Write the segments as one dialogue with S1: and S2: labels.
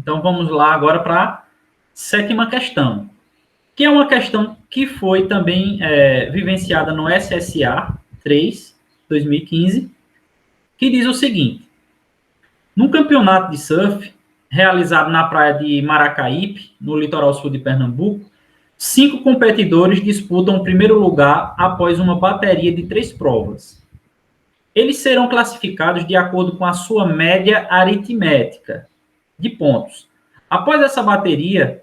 S1: Então, vamos lá agora para a sétima questão, que é uma questão que foi também vivenciada no SSA 3, 2015, que diz o seguinte: num campeonato de surf, realizado na praia de Maracaípe, no litoral sul de Pernambuco, 5 competidores disputam o primeiro lugar após uma bateria de 3 provas. Eles serão classificados de acordo com a sua média aritmética de pontos. Após essa bateria,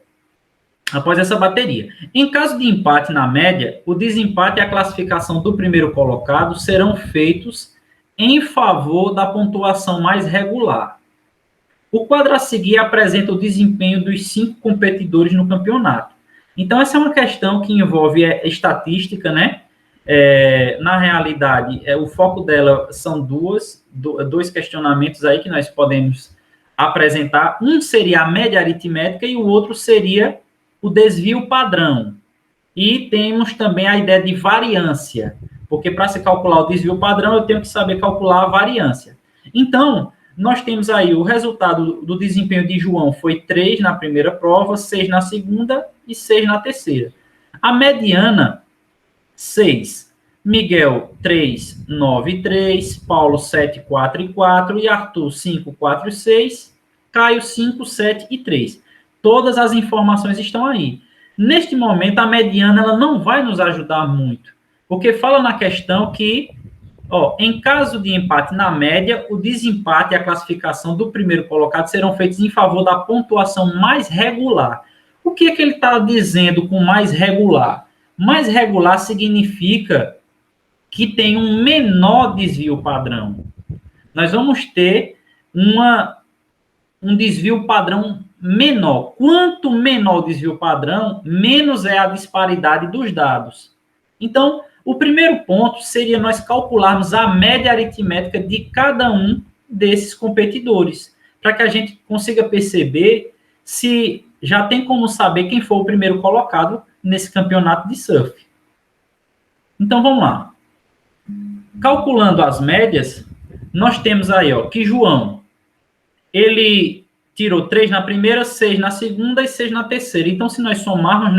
S1: em caso de empate na média, o desempate e a classificação do primeiro colocado serão feitos em favor da pontuação mais regular. O quadro a seguir apresenta o desempenho dos 5 competidores no campeonato. Então, essa é uma questão que envolve estatística, né? Na realidade, o foco dela são dois questionamentos aí que nós podemos apresentar. Um seria a média aritmética e o outro seria o desvio padrão. E temos também a ideia de variância, porque para se calcular o desvio padrão, eu tenho que saber calcular a variância. Então, nós temos aí o resultado do desempenho de João foi 3 na primeira prova, 6 na segunda e 6 na terceira. A mediana, 6. Miguel, 3, 9 e 3. Paulo, 7, 4 e 4. E Arthur, 5, 4 e 6. Caio, 5, 7 e 3. Todas as informações estão aí. Neste momento, a mediana ela não vai nos ajudar muito, porque fala na questão que, em caso de empate na média, o desempate e a classificação do primeiro colocado serão feitos em favor da pontuação mais regular. O que é que ele está dizendo com mais regular? Mais regular significa que tem um menor desvio padrão. Nós vamos ter um desvio padrão menor. Quanto menor o desvio padrão, menos é a disparidade dos dados. Então, o primeiro ponto seria nós calcularmos a média aritmética de cada um desses competidores, para que a gente consiga perceber se já tem como saber quem foi o primeiro colocado nesse campeonato de surf. Então, vamos lá. Calculando as médias, nós temos aí que João, ele tirou 3 na primeira, 6 na segunda e 6 na terceira. Então, se nós somarmos,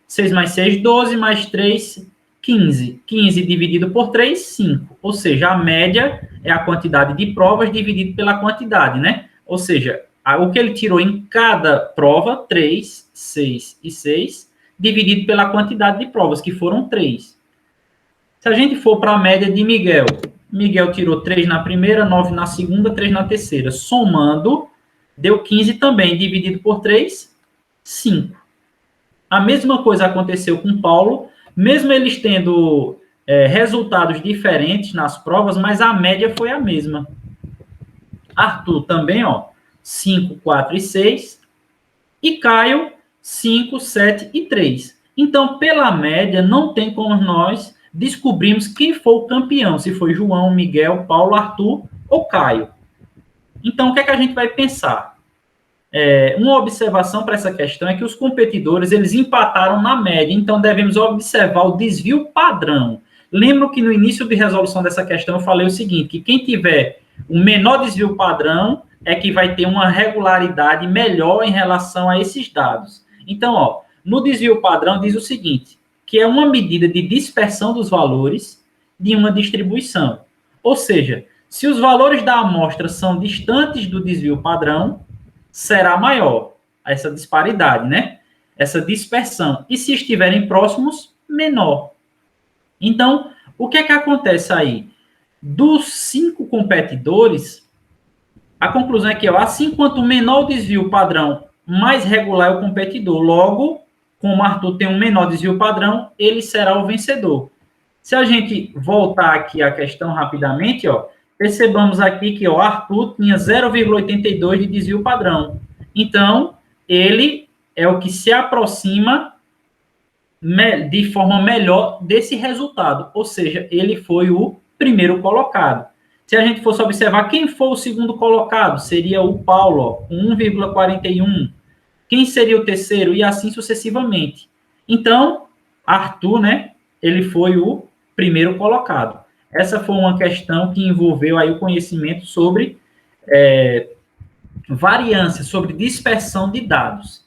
S1: 6 mais 6, 12, mais 3, 15. 15 dividido por 3, 5. Ou seja, a média é a quantidade de provas dividido pela quantidade, né? Ou seja, o que ele tirou em cada prova, 3, 6 e 6, dividido pela quantidade de provas, que foram 3. Se a gente for para a média de Miguel, Miguel tirou 3 na primeira, 9 na segunda, 3 na terceira. Somando, deu 15 também, dividido por 3, 5. A mesma coisa aconteceu com Paulo, mesmo eles tendo resultados diferentes nas provas, mas a média foi a mesma. Arthur também, 5, 4 e 6. E Caio, 5, 7 e 3. Então, pela média, não tem como nós descobrirmos quem foi o campeão, se foi João, Miguel, Paulo, Arthur ou Caio. Então, o que é que a gente vai pensar? Uma observação para essa questão é que os competidores, eles empataram na média, então devemos observar o desvio padrão. Lembro que no início de resolução dessa questão eu falei o seguinte, que quem tiver o menor desvio padrão é que vai ter uma regularidade melhor em relação a esses dados. Então, no desvio padrão diz o seguinte, que é uma medida de dispersão dos valores de uma distribuição. Ou seja, se os valores da amostra são distantes do desvio padrão, será maior essa disparidade, né? Essa dispersão. E se estiverem próximos, menor. Então, o que é que acontece aí? Dos 5 competidores, a conclusão é que, assim quanto menor o desvio padrão, mais regular é o competidor. Logo, como Arthur tem um menor desvio padrão, ele será o vencedor. Se a gente voltar aqui à questão rapidamente, percebamos aqui que Arthur tinha 0,82 de desvio padrão. Então, ele é o que se aproxima de forma melhor desse resultado. Ou seja, ele foi o primeiro colocado. Se a gente fosse observar quem foi o segundo colocado, seria o Paulo, com 1,41. Quem seria o terceiro? E assim sucessivamente. Então, Arthur, ele foi o primeiro colocado. Essa foi uma questão que envolveu aí o conhecimento sobre variância sobre dispersão de dados.